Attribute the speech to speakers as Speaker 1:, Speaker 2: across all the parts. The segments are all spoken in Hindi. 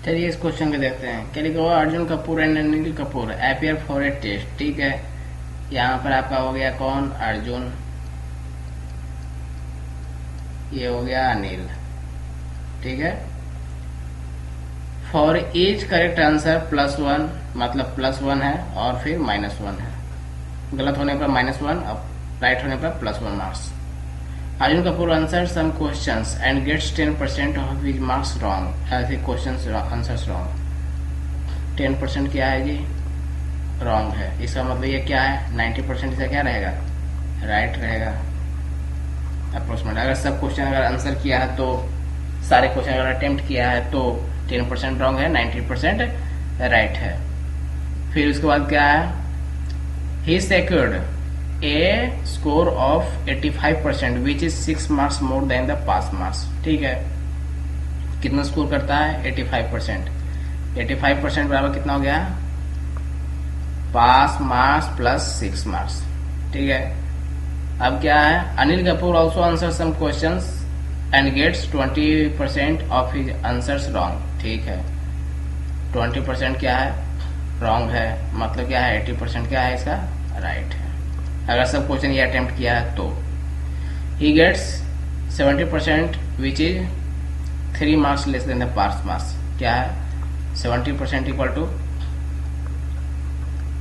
Speaker 1: चलिए इस क्वेश्चन को देखते हैं। क्या लिखा हुआ, Arjun Kapoor and Anil Kapoor appear for a test. ठीक है, यहाँ पर आपका हो गया कौन, अर्जुन, ये हो गया अनिल। ठीक है, फॉर ईच करेक्ट आंसर +1, मतलब +1 है और फिर -1 है। गलत होने पर -1 और राइट होने पर +1 marks. Arjun Kapoor answer some questions and gets 10% of his marks wrong. ऐसे क्वेश्चंस आंसर्स रॉन्ग। 10% क्या है जी, रॉन्ग है। इसका मतलब ये क्या है, 90% इसका क्या रहेगा, राइट रहेगा अप्रोक्सीमेट। अगर सब क्वेश्चन अगर आंसर किया है तो, सारे क्वेश्चन अगर अटेम्प्ट किया है तो 10% रॉन्ग है, 90% राइट है। फिर उसके बाद क्या है, he secured a score of 85% which is 6 marks more than the pass marks. ठीक है, कितना स्कोर करता है, 85%। 85% बराबर कितना हो गया, पास मार्क्स प्लस 6 मार्क्स। ठीक है, अब क्या है, Anil Kapoor also answer some questions and gets 20% of his answers wrong. ठीक है, 20% क्या है, रॉन्ग है, मतलब क्या है, 80% क्या है इसका, राइट है। अगर सब क्वेश्चन ये अटेम्प्ट किया है तो he gets 70% which is 3 marks less than the pass marks. क्या है, 70% इक्वल टू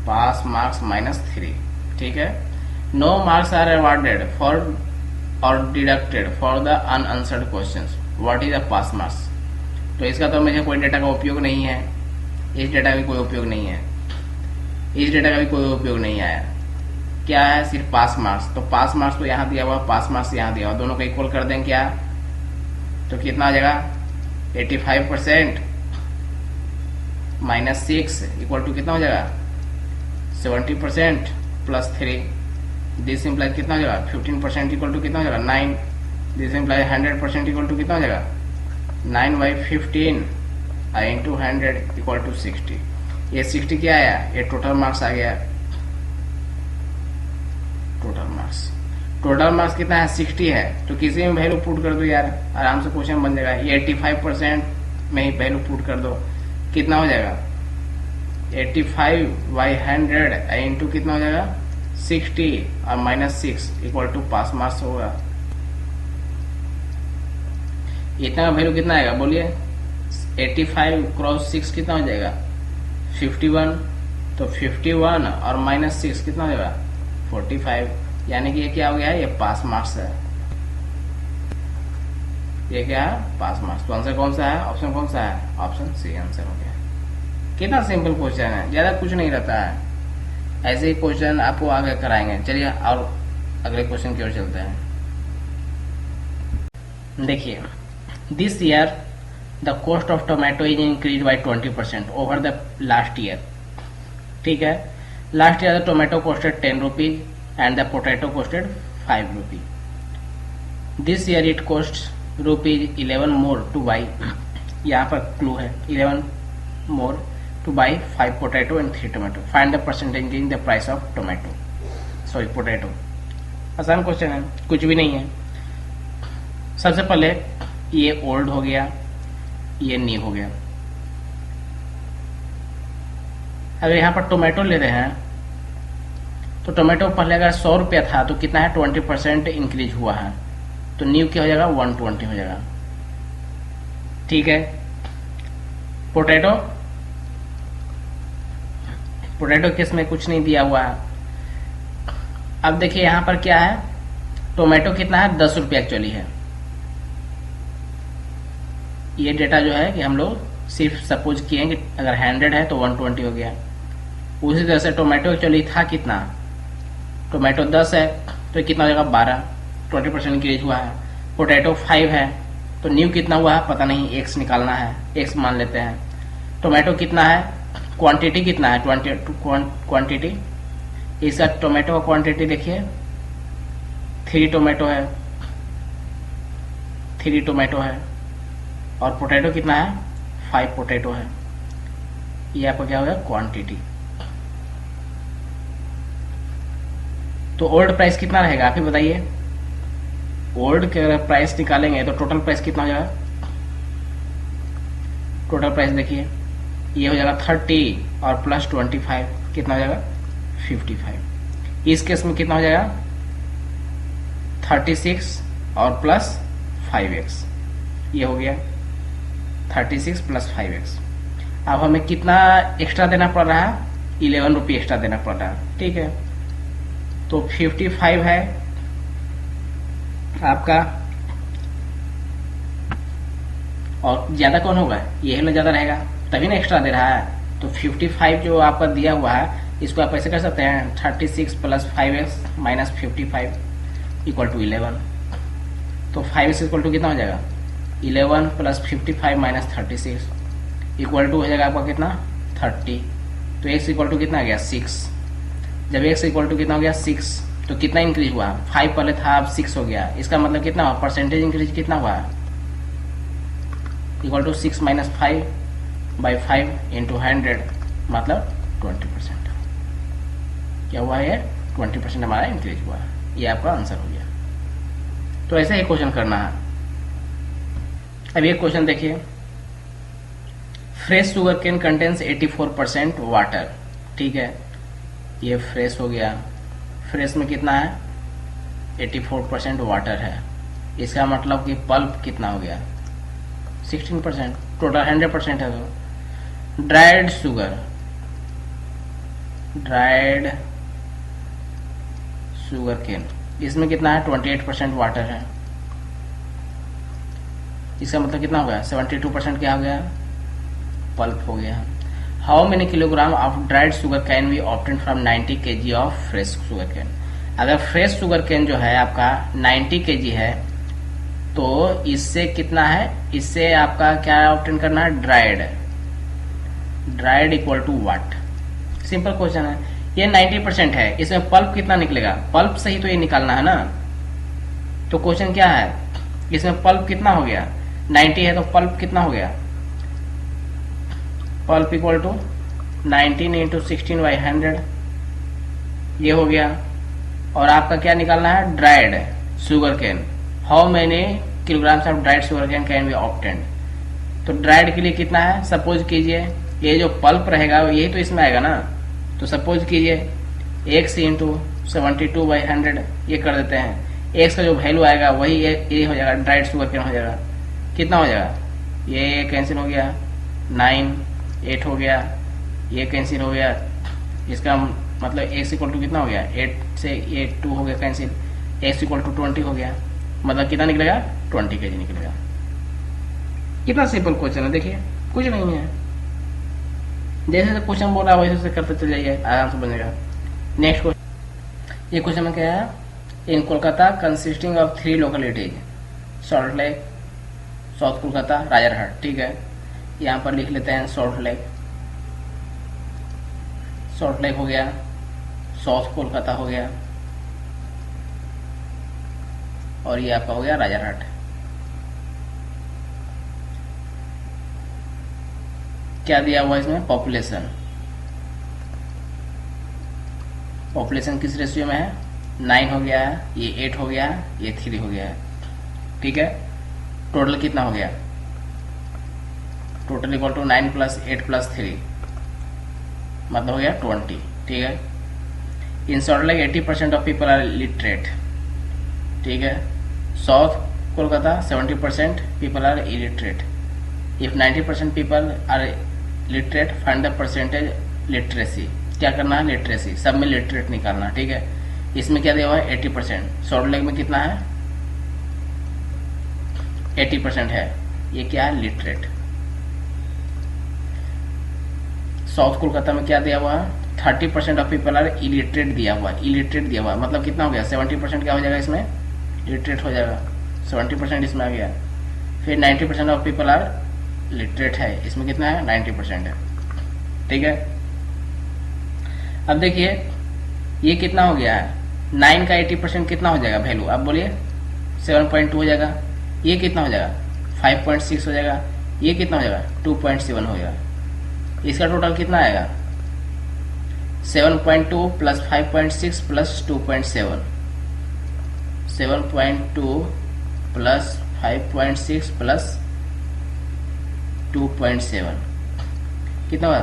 Speaker 1: पास मार्क्स -3। ठीक है, no marks are awarded for or deducted for the unanswered questions, what is the pass marks. तो इसका तो मुझे कोई डेटा का उपयोग नहीं है, इस डेटा का भी कोई उपयोग नहीं है, इस डेटा का भी कोई उपयोग नहीं आया। क्या है, सिर्फ पास मार्क्स। तो पास मार्क्स तो यहाँ दिया हुआ, पास मार्क्स यहाँ दिया हुआ, दोनों को इक्वल कर दें क्या, तो कितना आ जाएगा, 85% -6 इक्वल टू कितना हो जाएगा, 70% +3। दिस इम्प्लाइज कितना हो जाएगा, 15% इक्वल टू कितना हो जाएगा, 9। दिस इम्प्लाइज 100% इक्वल टू कितना हो जाएगा, 9/15 इंटू 100 इक्वल टू 60। ये 60 क्या आया, ये टोटल मार्क्स आ गया। टोटल मार्क्स कितना है, 60 है। तो किसी में वैल्यू पुट कर दो यार, आराम से क्वेश्चन बन जाएगा। ये 85% में ही वैल्यू पुट कर दो, कितना हो जाएगा, 85/100 इंटू कितना हो जाएगा, 60 और -6 इक्वल टू पास मार्क्स होगा। इतना वैल्यू कितना आएगा बोलिए, 85 × 6 कितना हो जाएगा, 51। तो 51 और -6 कितना हो जाएगा, 45। यानी कि ये क्या हो गया है, ये पास मार्क्स है। ये क्या है, पास मार्क्स। तो आंसर कौन सा है, ऑप्शन कौन सा है, ऑप्शन सी आंसर हो गया। कितना सिंपल क्वेश्चन है, ज्यादा कुछ नहीं रहता है। ऐसे ही क्वेश्चन आपको आगे कराएंगे। चलिए और अगले क्वेश्चन की ओर चलते हैं। देखिए, this year the cost of tomato is increase by 20% over the last year. ठीक है, last year the tomato costed 10 rupees and the potato costed 5 rupee. This year it costs ₹11 more to buy, यहाँ पर क्लू है, 11 more to buy 5 potato and 3 tomato. Find the percentage in the price of tomato. Sorry, potato. आसान क्वेश्चन है, कुछ भी नहीं है। सबसे पहले ये ओल्ड हो गया, ये न्यू हो गया। अगर यहाँ पर टोमेटो ले रहे हैं तो टोमेटो पहले अगर 100 रुपया था तो कितना है, 20% इंक्रीज हुआ है। तो न्यू क्या हो जाएगा, 120 हो जाएगा। ठीक है, पोटैटो, पोटैटो केस में कुछ नहीं दिया हुआ है। अब देखिए यहाँ पर क्या है, टोमेटो कितना है, 10 रुपया एक्चुअली है। ये डेटा जो है कि हम लोग सिर्फ सपोज किए कि अगर 100 है तो 120 हो गया। उसी तरह से टोमेटो एक्चुअली था कितना, टोमेटो 10 है तो कितना हो जाएगा, 12, 20% इंक्रीज हुआ है। पोटैटो 5 है तो न्यू कितना हुआ है पता नहीं, x निकालना है, x मान लेते हैं। टोमेटो कितना है, क्वांटिटी कितना है, 22 क्वांटिटी। इसका टोमेटो का क्वांटिटी देखिए 3 टोमेटो है, 3 टोमेटो है। और पोटैटो कितना है, 5 पोटैटो है। ये आपका क्या होगा, क्वांटिटी। तो ओल्ड प्राइस कितना रहेगा आप ही बताइए। ओल्ड के अगर प्राइस निकालेंगे तो टोटल प्राइस कितना हो जाएगा, टोटल प्राइस देखिए, ये हो जाएगा 30 और प्लस 25 कितना हो जाएगा 55। इस केस में कितना हो जाएगा 36 और प्लस 5x, ये हो गया 36 प्लस 5x। अब हमें कितना एक्स्ट्रा देना पड़ रहा है, 11 रुपये एक्स्ट्रा देना पड़ रहा है, ठीक है। तो 55 है आपका, और ज्यादा कौन होगा, ये वाला ज्यादा रहेगा तभी ना एक्स्ट्रा दे रहा है। तो 55 जो आपका दिया हुआ है इसको आप ऐसे कर सकते हैं 36 plus 5x minus 55 equal to 11। तो 5x इक्वल टू कितना हो जाएगा 11 प्लस 55 माइनस 36 इक्वल टू हो जाएगा आपका कितना 30। तो x इक्वल टू कितना आ गया 6। जब x इक्वल टू कितना हो गया 6 तो कितना इंक्रीज हुआ, 5 पहले था अब 6 हो गया। इसका मतलब कितना हुआ, परसेंटेज इंक्रीज कितना हुआ, equal to 6 minus 5 by 5 into 100 मतलब 20%। क्या हुआ है 20% हमारा इंक्रीज हुआ है, ये आपका आंसर हो गया। तो ऐसा ही क्वेश्चन करना है। अब ये क्वेश्चन देखिए, fresh sugar cane contains 84% water, ठीक है। ये फ्रेश हो गया, फ्रेश में कितना है 84% वाटर है। इसका मतलब कि पल्प कितना हो गया 16%, टोटल 100% है। तो ड्राइड शुगर केन इसमें कितना है 28% वाटर है। इसका मतलब कितना हो गया 72% क्या हो गया पल्प हो गया। How many kilogram of dried sugar can be obtain from 90 kg of fresh sugar cane. अगर फ्रेश शुगर कैन जो है आपका 90 kg है तो इससे कितना है, इससे आपका क्या ऑब्टेन करना है dried equal to what. Simple question है। ये 90% है, इसमें पल्प कितना निकलेगा, पल्प से ही तो ये निकालना है ना। तो क्वेश्चन क्या है, इसमें पल्प कितना हो गया 90 है तो पल्प कितना हो गया, pulp equal to 19 into 16 by 100 ये हो गया। और आपका क्या निकालना है dried sugar cane, how many kilograms of dried sugar cane can be obtained. तो ड्राइड के लिए कितना है, सपोज कीजिए ये जो पल्प रहेगा यही तो इसमें आएगा ना। तो सपोज कीजिए x इंटू 72 बाई 100 ये कर देते हैं, x का जो वैल्यू आएगा वही ये हो जाएगा ड्राइड शुगर कैन हो जाएगा। कितना हो जाएगा, ये कैंसिल हो गया 9 8 हो गया, ये कैंसिल हो गया। इसका मतलब x इक्वल टू कितना हो गया 8 से ये 2 हो गया कैंसिल, x इक्वल टू 20 हो गया। मतलब कितना निकलेगा 20 kg निकलेगा। कितना सिंपल क्वेश्चन है, देखिए कुछ नहीं है, जैसे क्वेश्चन बोल रहा है वैसे करते चले जाइए, आराम से बनेगा। नेक्स्ट क्वेश्चन, ये क्वेश्चन में क्या है, in Kolkata consisting of 3 localities Salt Lake, south Kolkata, Rajarhat, ठीक है। यहाँ पर लिख लेते हैं सॉल्ट लेक हो गया, साउथ कोलकाता हो गया और ये आपका हो गया राजारहाट। क्या दिया हुआ इसमें, पॉपुलेशन किस रेशियो में है 9 हो गया है, ये 8 हो गया है, ये 3 हो गया है, ठीक है। टोटल कितना हो गया, total equal to 9 plus 8 plus 3 मतलब हो गया 20, ठीक है। In salt lake 80% of people are literate, ठीक है। South Kolkata 70% people are illiterate. If 90% people are literate find the percentage literacy. क्या करना है लिटरेसी, सब में लिटरेट निकालना, ठीक है। इसमें क्या दिया हुआ है 80%, सॉल्ट लेक में कितना है 80% है, ये क्या है लिटरेट। साउथ कोलकाता में क्या दिया हुआ है 30% ऑफ पीपल आर इलिटरेट दिया हुआ है, इलिटरेट दिया हुआ है मतलब कितना हो गया 70% क्या हो जाएगा इसमें लिटरेट हो जाएगा, 70% इसमें आ गया। फिर 90% ऑफ पीपल आर लिटरेट है, इसमें कितना है 90% है, ठीक है। अब देखिए ये कितना हो गया है 9 का 80% कितना हो जाएगा वैल्यू, अब बोलिए 7.2 हो जाएगा। ये कितना हो जाएगा 5.6 हो जाएगा, ये कितना हो जाएगा 2.7 हो जाएगा। इसका टोटल कितना आएगा 7.2 प्लस 5.6 प्लस 2.7, 7.2 प्लस 5.6 प्लस 2.7 कितना हुआ,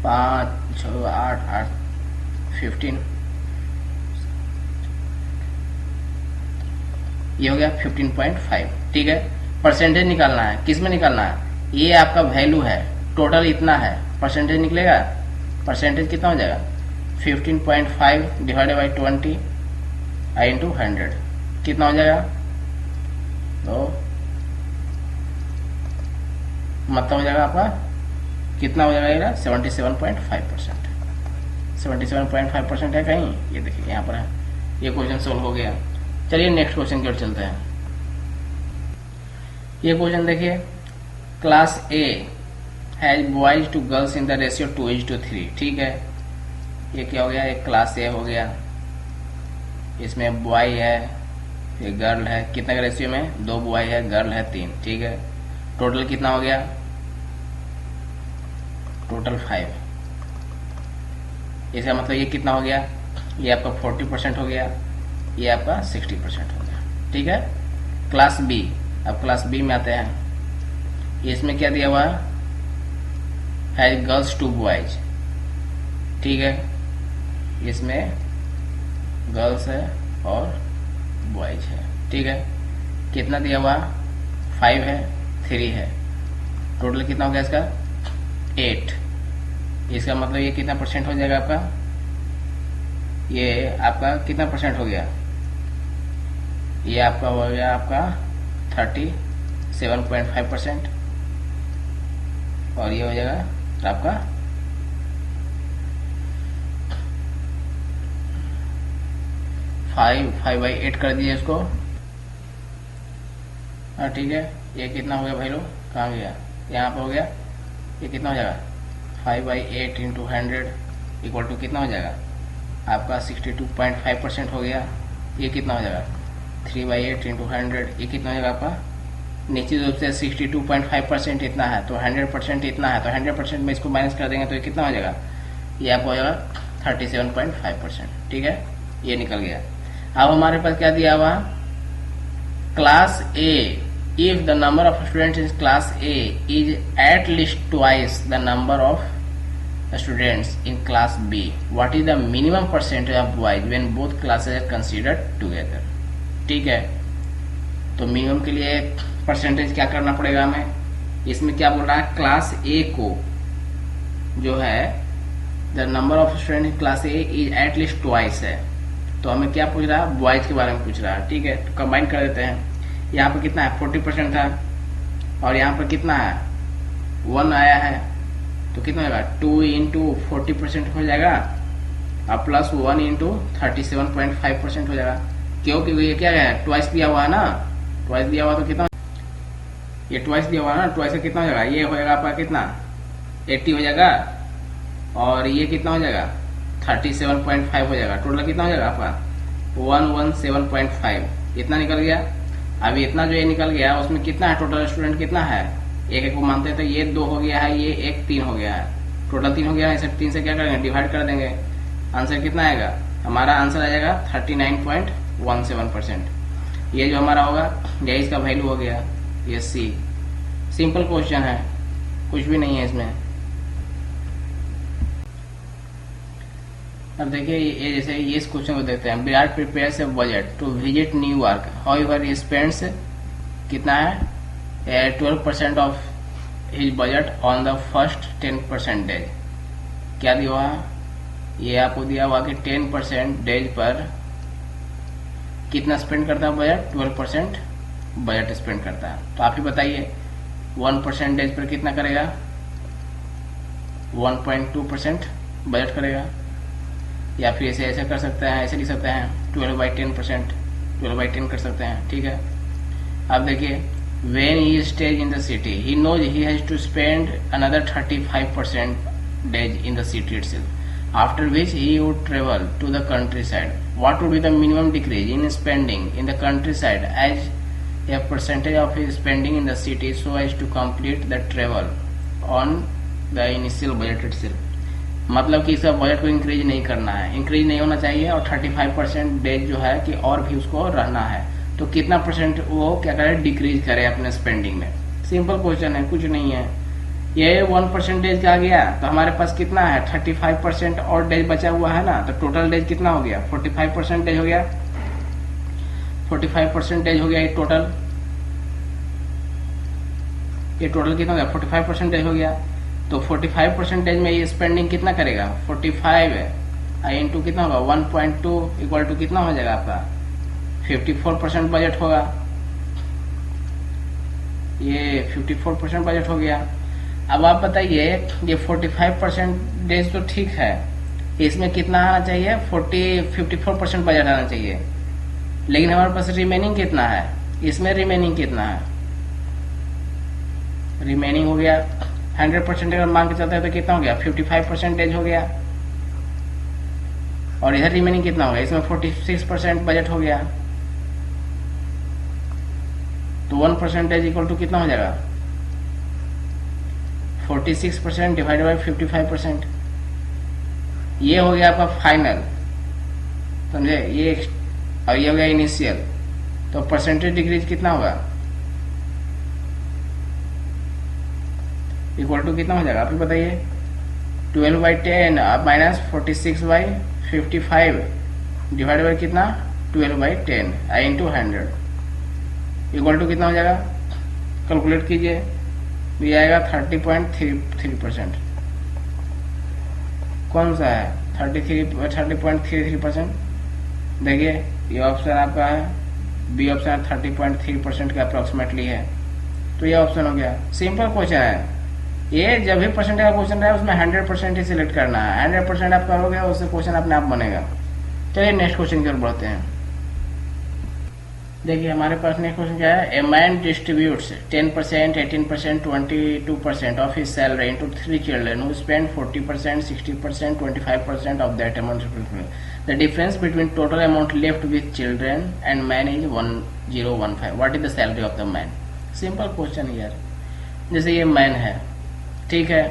Speaker 1: 5 6 8 8 15, ये हो गया 15.5। ठीक है, परसेंटेज निकालना है, किस में निकालना है, ये आपका वैल्यू है, टोटल इतना है, परसेंटेज निकलेगा, परसेंटेज कितना हो जाएगा 15.5 डिवाइडेड बाई 20 इंटू 100 कितना हो जाएगा, तो मतलब हो जाएगा आपका कितना हो जाएगा 77.5%। 77.5% है कहीं, ये देखिए यहाँ पर है, ये क्वेश्चन सोल्व हो गया। चलिए नेक्स्ट क्वेश्चन की ओर चलते हैं। ये क्वेश्चन देखिए, class A has boys to girls in the ratio 2:3। ठीक है, ये क्या हो गया, एक क्लास ए हो गया, इसमें बॉय है फिर गर्ल है, कितना का रेशियो में, 2 बॉय है गर्ल है 3। ठीक है, टोटल कितना हो गया, टोटल 5। इसका मतलब ये कितना हो गया, ये आपका 40% हो गया, ये आपका 60% हो गया। ठीक है, क्लास बी, अब क्लास बी में आते हैं, इसमें क्या दिया हुआ है गर्ल्स 2 बॉयज। ठीक है, इसमें गर्ल्स है और बॉयज है। ठीक है, कितना दिया हुआ 5 है 3 है, टोटल कितना हो गया इसका 8। इसका मतलब ये कितना परसेंट हो जाएगा आपका, ये आपका कितना परसेंट हो गया, ये आपका हो गया आपका 37.5% और ये हो जाएगा आपका 5/8 कर दिए इसको। हाँ ठीक है, ये कितना हो गया भाई लोग, कहाँ गया, यहाँ पर हो गया, ये कितना हो जाएगा 5/8 इंटू 100 इक्वल टू कितना हो जाएगा आपका 62.5% हो गया। ये कितना हो जाएगा 3/8 इंटू 100, ये कितना हो जाएगा आपका, निश्चित रूप से 62.5% इतना है तो 100% इतना है, तो 100% में इसको माइनस कर देंगे तो ये कितना हो जाएगा, ये आपको हो जाएगा 37.5%। ठीक है, ये निकल गया। अब हमारे पास क्या दिया हुआ, class A, if the number of students in class A is at least twice the number of students in class B, what is the minimum percentage of boys when both classes are considered together। ठीक है, तो मिनिमम के लिए परसेंटेज क्या करना पड़ेगा हमें, इसमें क्या बोल रहा है, क्लास ए को जो है the number of student in class A is at least twice है, तो हमें क्या पूछ रहा है, बॉयज के बारे में पूछ रहा है। ठीक है, तो कंबाइन कर देते हैं, यहाँ पर कितना है 40% था और यहाँ पर कितना है 1 आया है, तो कितना होगा 2 इंटू 40% हो जाएगा और प्लस 1 इंटू 37.5% हो जाएगा। क्योंकि ये क्या है ट्वाइस दिया हुआ है ना, ट्वाइस दिया हुआ तो कितना, ये ट्वाइस दिया हुआ है ना, ट्वाइस का कितना हो जाएगा, ये हो जाएगा आपका कितना 80 हो जाएगा और ये कितना हो जाएगा 37.5 हो जाएगा, टोटल कितना हो जाएगा आपका 117.5 इतना निकल गया। अभी इतना जो ये निकल गया उसमें कितना है टोटल स्टूडेंट कितना है, एक को मानते हैं तो ये 2 हो गया है, ये 1 3 हो गया है, टोटल 3 हो गया है। इसे 3 से क्या करेंगे डिवाइड कर देंगे, आंसर कितना आएगा, हमारा आंसर आ जाएगा 39.17%। ये जो हमारा होगा ये इसका वैल्यू हो गया, ये सी। सिंपल क्वेश्चन है, कुछ भी नहीं है इसमें। अब देखिए ये जैसे ये इस क्वेश्चन को देखते हैं, Virat prepares a budget to visit new york, however he spends कितना है 12% of his budget on the first 10% days. क्या दिया हुआ, ये आपको दिया हुआ कि 10% डेज पर कितना स्पेंड करता है बजट, 12% बजट स्पेंड करता है। तो आप ही बताइए 1% डेज पर कितना करेगा, 1.2% बजट करेगा, या फिर ऐसे ऐसे कर सकते हैं, ऐसे लिख सकते हैं 12/10%, 12/10 कर सकते हैं। ठीक है, अब देखिए when he stays in the city he knows he has to spend another 35% days in the city itself, after which he would travel to the countryside. What would be the minimum decrease in spending in the countryside as a percentage of his spending in the city so as to complete the travel on the initial budget itself। मतलब कि इसका बजट को इंक्रीज नहीं करना है, इंक्रीज नहीं होना चाहिए और 35% डेज जो है कि और भी उसको रहना है, तो कितना परसेंट वो क्या करे डिक्रीज करे अपने स्पेंडिंग में। सिंपल क्वेश्चन है, कुछ नहीं है। ये 1% का गया तो हमारे पास कितना है 35% और डेज बचा हुआ है ना, तो टोटल डेज कितना हो गया 45% हो गया, 45% हो गया ये टोटल कितना हो गया 45% हो गया। तो 45% में ये स्पेंडिंग कितना करेगा 45 है इंटू कितना होगा 1.2 इक्वल टू कितना हो जाएगा आपका 54% बजट होगा, ये 54% बजट हो गया। अब आप बताइए ये 45% तो ठीक है, इसमें कितना आना चाहिए 54% बजट आना चाहिए, लेकिन हमारे पास रिमेनिंग कितना है, इसमें रिमेनिंग कितना है, रिमेनिंग हो गया 100% अगर मान के चलते हैं तो कितना हो गया 55% हो गया, और इधर रिमेनिंग कितना हो गया, इसमें 46% बजट हो गया। तो 1% इक्वल टू कितना हो जाएगा 46% डिवाइड बाई 55%। ये हो गया आपका फाइनल, समझे, ये और ये हो गया इनिशियल। तो परसेंटेज डिक्रीज कितना होगा इक्वल टू कितना हो जाएगा आप ही बताइए 12/10 अब माइनस 46/55 डिवाइड बाई कितना 12/10 आई इंटू 100 इक्वल टू कितना हो जाएगा, कैलकुलेट कीजिए, ये आएगा 30.33%। कौन सा है 30.33%, देखिए ये ऑप्शन आपका है बी ऑप्शन 30.3% का अप्रोक्सीमेटली है, तो ये ऑप्शन हो गया। सिंपल क्वेश्चन है ये, जब भी परसेंटेज का क्वेश्चन रहा है उसमें 100% ही सिलेक्ट करना है, 100% आप करोगे उससे क्वेश्चन अपने आप बनेगा। चलिए नेक्स्ट क्वेश्चन की ओर बढ़ते हैं। देखिए हमारे पास नेक्स्ट क्वेश्चन क्या है, a man distributes 10%, 18%, 22% of his salary into 3 children who spend 40%, 60%, 25% of that amount. The difference between total amount left with children and man is 1015। What is the salary of the man. Simple question है यार, जैसे ये मैन है, ठीक है,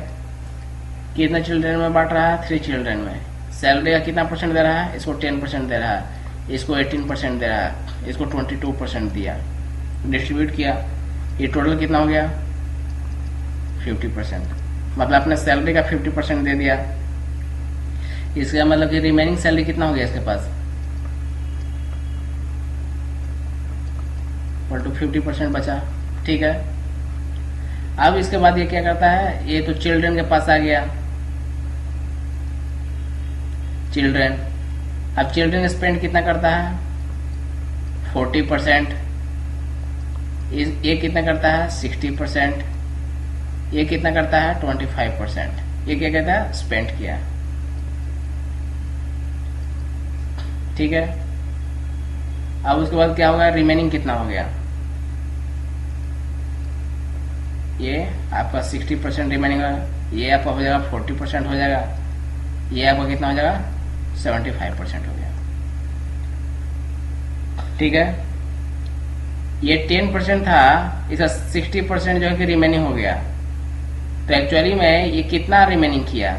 Speaker 1: कितना चिल्ड्रन में बांट रहा है 3 चिल्ड्रन में, सैलरी का कितना परसेंट दे रहा है, इसको 10% दे रहा है, इसको 18% दे रहा है, इसको 22% दिया, डिस्ट्रीब्यूट किया, ये टोटल कितना हो गया 50%, मतलब अपने सैलरी का 50% दे दिया। इसका मतलब कि रिमेनिंग सैलरी कितना हो गया इसके पास 50% बचा, ठीक है। अब इसके बाद ये क्या करता है, ये तो चिल्ड्रन के पास आ गया, चिल्ड्रन, अब चिल्ड्रन स्पेंड कितना करता है 40%, ये कितना करता है 60%, ये कितना करता है 25%, ये क्या कहता है स्पेंड किया, ठीक है। अब उसके बाद क्या होगा, रिमेनिंग कितना हो गया, ये आपका 60% रिमेनिंग होगा, ये आपका हो जाएगा 40% हो जाएगा, ये आपका कितना हो जाएगा 75% हो गया, ठीक है। ये 10% था, इसका 60% जो है कि रिमेनिंग हो गया, तो एक्चुअली में ये कितना रिमेनिंग किया,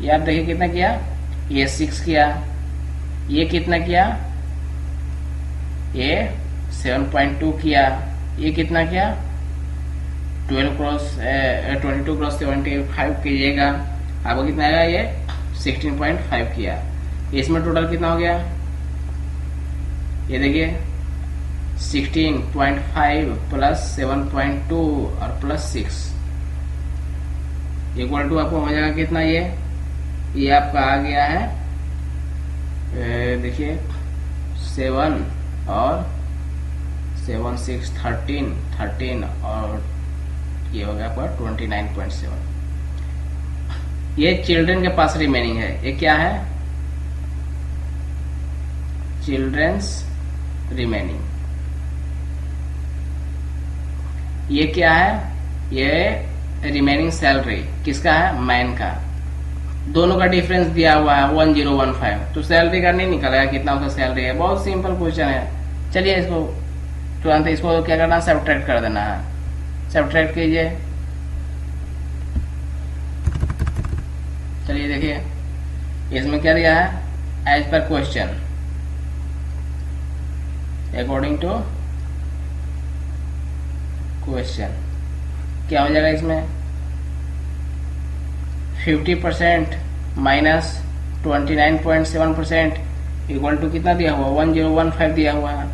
Speaker 1: ये आप देखिए कितना किया, ये 6 किया, ये कितना किया, ये 7.2 किया, ये कितना किया 22 क्रॉस 75 कीजिएगा, आपको कितना आएगा, ये 16.5 किया, इसमें टोटल कितना हो गया, ये देखिए 16.5 प्लस 7.2 और प्लस 6 इक्वल टू आपको हो जाएगा कितना, ये आपका आ गया है, देखिए 7 और 7 6 13 और ये हो गया आपका 29.7। ये चिल्ड्रन के पास रिमेनिंग है, ये क्या है चिल्ड्रंस रिमेनिंग, ये क्या है, ये रिमेनिंग सैलरी किसका है मैन का, दोनों का डिफरेंस दिया हुआ है 1015, तो सैलरी का नहीं निकलेगा कितना उसका सैलरी है, बहुत सिंपल क्वेश्चन है। चलिए इसको तुरंत इसको क्या करना है सब्ट्रैक्ट कर देना है, सब्ट्रैक्ट कीजिए, चलिए देखिए इसमें क्या दिया है, as per question according to question क्या हो जाएगा इसमें 50% माइनस 29.7% इक्वल टू कितना दिया हुआ 1015 दिया हुआ है।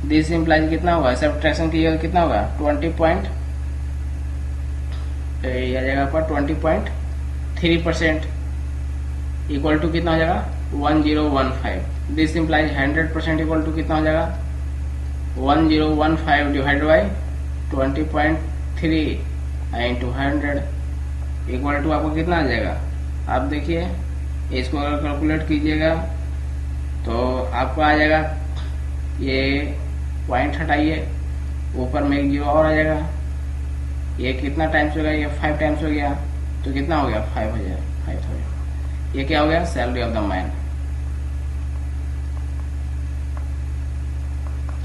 Speaker 1: दिस इम्प्लाइज कितना होगा, सब्ट्रैक्शन कीजिएगा कितना होगा 20.3% इक्वल टू कितना हो जाएगा 1015। दिस इम्प्लाइज 100% इक्वल टू कितना हो जाएगा 1015 divide by 20.3 into 100 equal to आपको कितना आ जाएगा। आप देखिए इसको अगर कैलकुलेट कीजिएगा तो आपको आ जाएगा, ये पॉइंट हटाइए, ऊपर में एक जीरो और आ जाएगा। ये कितना टाइम्स हो गया, ये 5 टाइम्स हो गया, तो कितना हो गया 5 हो जाएगा 5000। ये क्या हो गया सैलरी ऑफ द मैन।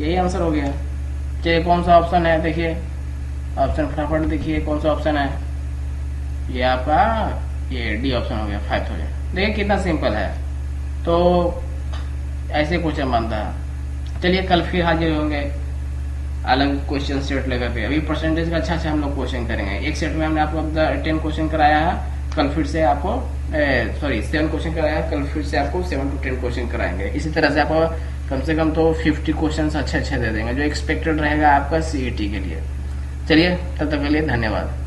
Speaker 1: यही आंसर हो गया। चलिए कौन सा ऑप्शन है, देखिए ऑप्शन फटाफट देखिए कौन सा ऑप्शन है। ये आपका ये डी ऑप्शन हो गया 5000। देखिए कितना सिंपल है। तो ऐसे क्वेश्चन बनता है। चलिए कल फिर हाजिर होंगे अलग क्वेश्चन सेट लेकर के। अभी परसेंटेज का अच्छा हम लोग क्वेश्चन करेंगे। एक सेट में हमने आपको 10 क्वेश्चन कराया है, कल फिर से आपको 7 क्वेश्चन कराया है, कल फिर से आपको 7 to 10 क्वेश्चन कराएंगे। इसी तरह से आपको कम से कम तो 50 क्वेश्चन अच्छे दे देंगे जो एक्सपेक्टेड रहेगा आपका सीईटी के लिए। चलिए तब तक के लिए धन्यवाद।